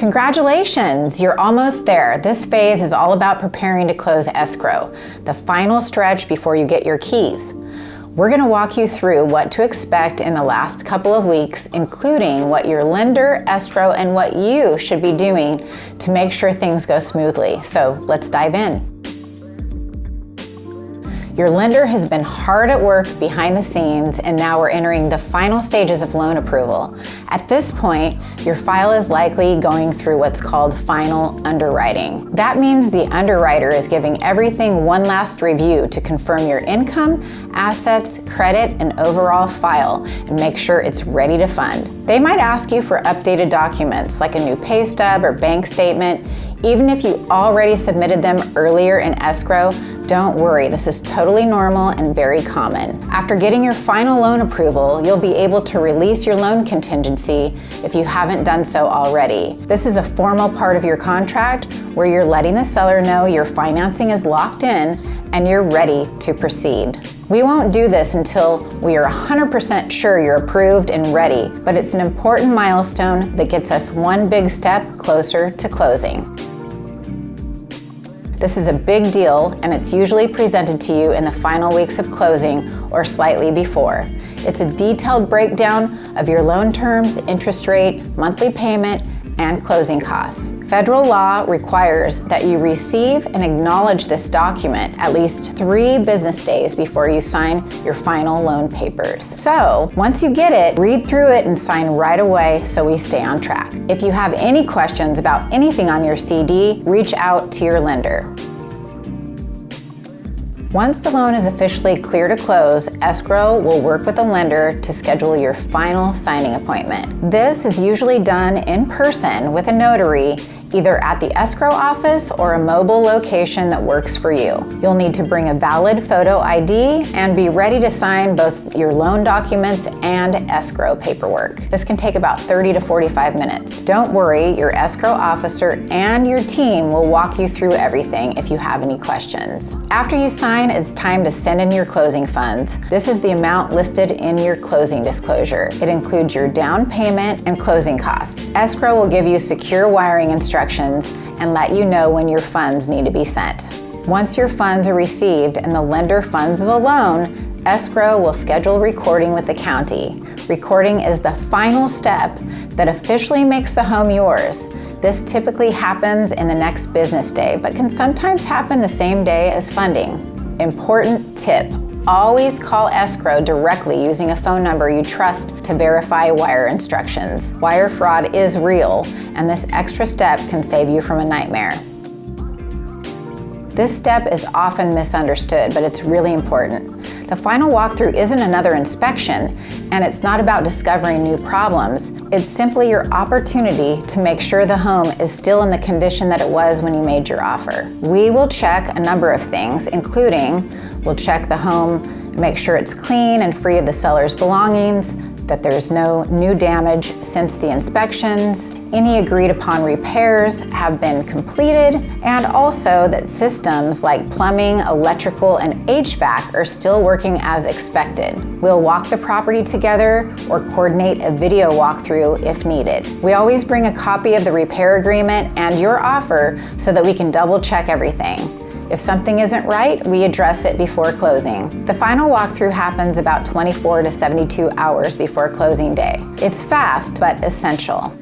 Congratulations, you're almost there. This phase is all about preparing to close escrow, the final stretch before you get your keys. We're going to walk you through what to expect in the last couple of weeks, including what your lender, escrow, and what you should be doing to make sure things go smoothly. So let's dive in. Your lender has been hard at work behind the scenes, and now we're entering the final stages of loan approval. At this point, your file is likely going through what's called final underwriting. That means the underwriter is giving everything one last review to confirm your income, assets, credit, and overall file, and make sure it's ready to fund. They might ask you for updated documents like a new pay stub or bank statement. Even if you already submitted them earlier in escrow, don't worry, this is totally normal and very common. After getting your final loan approval, you'll be able to release your loan contingency if you haven't done so already. This is a formal part of your contract where you're letting the seller know your financing is locked in and you're ready to proceed. We won't do this until we are 100% sure you're approved and ready, but it's an important milestone that gets us one big step closer to closing. This is a big deal, and it's usually presented to you in the final weeks of closing or slightly before. It's a detailed breakdown of your loan terms, interest rate, monthly payment, and closing costs. Federal law requires that you receive and acknowledge this document at least 3 business days before you sign your final loan papers. So once you get it, read through it and sign right away so we stay on track. If you have any questions about anything on your CD, reach out to your lender. Once the loan is officially clear to close, escrow will work with the lender to schedule your final signing appointment. This is usually done in person with a notary, either at the escrow office or a mobile location that works for you. You'll need to bring a valid photo ID and be ready to sign both your loan documents and escrow paperwork. This can take about 30 to 45 minutes. Don't worry, your escrow officer and your team will walk you through everything if you have any questions. After you sign, it's time to send in your closing funds. This is the amount listed in your closing disclosure. It includes your down payment and closing costs. Escrow will give you secure wiring instructions and let you know when your funds need to be sent. Once your funds are received and the lender funds the loan, escrow will schedule recording with the county. Recording is the final step that officially makes the home yours. This typically happens in the next business day, but can sometimes happen the same day as funding. Important tip: always call escrow directly using a phone number you trust to verify wire instructions. Wire fraud is real, and this extra step can save you from a nightmare. This step is often misunderstood, but it's really important. The final walkthrough isn't another inspection, and it's not about discovering new problems. It's simply your opportunity to make sure the home is still in the condition that it was when you made your offer. We will check a number of things, including we'll check the home, make sure it's clean and free of the seller's belongings, that there's no new damage since the inspections, any agreed upon repairs have been completed, and also that systems like plumbing, electrical, and HVAC are still working as expected. We'll walk the property together or coordinate a video walkthrough if needed. We always bring a copy of the repair agreement and your offer so that we can double check everything. If something isn't right, we address it before closing. The final walkthrough happens about 24 to 72 hours before closing day. It's fast, but essential.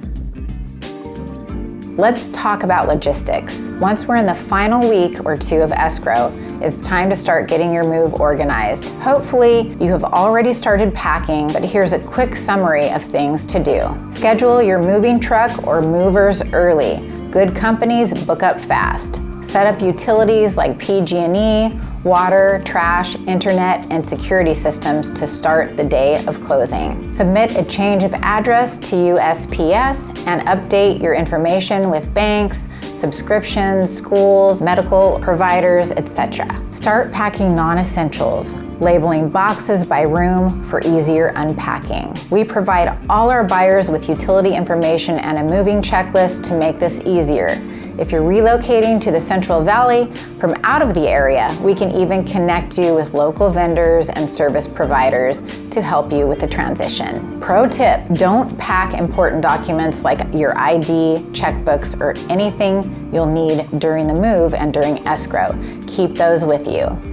Let's talk about logistics. Once we're in the final week or 2 of escrow, it's time to start getting your move organized. Hopefully, you have already started packing, but here's a quick summary of things to do. Schedule your moving truck or movers early. Good companies book up fast. Set up utilities like PG&E, water, trash, internet, and security systems to start the day of closing. Submit a change of address to USPS and update your information with banks, subscriptions, schools, medical providers, etc. Start packing non-essentials, labeling boxes by room for easier unpacking. We provide all our buyers with utility information and a moving checklist to make this easier. If you're relocating to the Central Valley from out of the area, we can even connect you with local vendors and service providers to help you with the transition. Pro tip, don't pack important documents like your ID, checkbooks, or anything you'll need during the move and during escrow. Keep those with you.